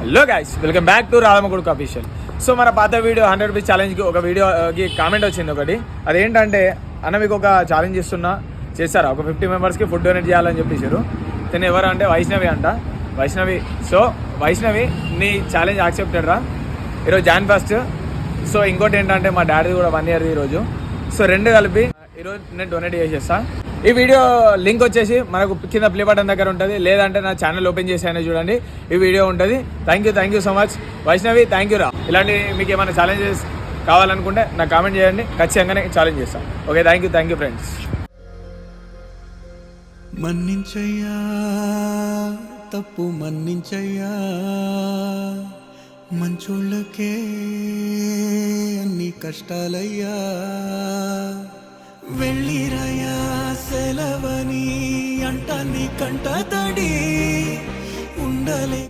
Hello guys, welcome back to రాధమకుడుకు official. So మన పాత వీడియో 100 రూపీస్ ఛాలెంజ్కి ఒక వీడియోకి కామెంట్ వచ్చింది ఒకటి. అదేంటంటే అన్న మీకు ఒక ఛాలెంజ్ ఇస్తున్నా, చేస్తారా? ఒక 50 మెంబర్స్కి ఫుడ్ డొనేట్ చేయాలని చెప్పేసారు. తను ఎవరు అంటే వైష్ణవి అంట. వైష్ణవి, సో వైష్ణవి నీ ఛాలెంజ్ యాక్సెప్టెడ్ రా. ఈరోజు జాన్ ఫస్ట్. సో ఇంకోటి ఏంటంటే మా డాడీ కూడా 1 ఇయర్ ఈరోజు. సో రెండు కలిపి ఈరోజు నేను డొనేట్ చేసేస్తా. ఈ వీడియో లింక్ వచ్చేసి మనకు కింద ప్లే బటన్ దగ్గర ఉంటుంది, లేదంటే నా ఛానల్ ఓపెన్ చేసి చూడండి, ఈ వీడియో ఉంటుంది. Thank you so much Vaishnavi, thank you రా. ఇలాంటి మీకు ఏమైనా ఛాలెంజెస్ కావాలనుకుంటే నాకు కామెంట్ చేయండి, ఖచ్చితంగానే ఛాలెంజ్ చేస్తాను. Okay, thank you friends. మన్నించయ్యా, తప్పు మన్నించయ్యా, మంచోళ్ళకే అన్ని కష్టాలయ్యా, వెళ్ళిరయ్యా సెలవని అంటాన్ని కంట తడి ఉండలే.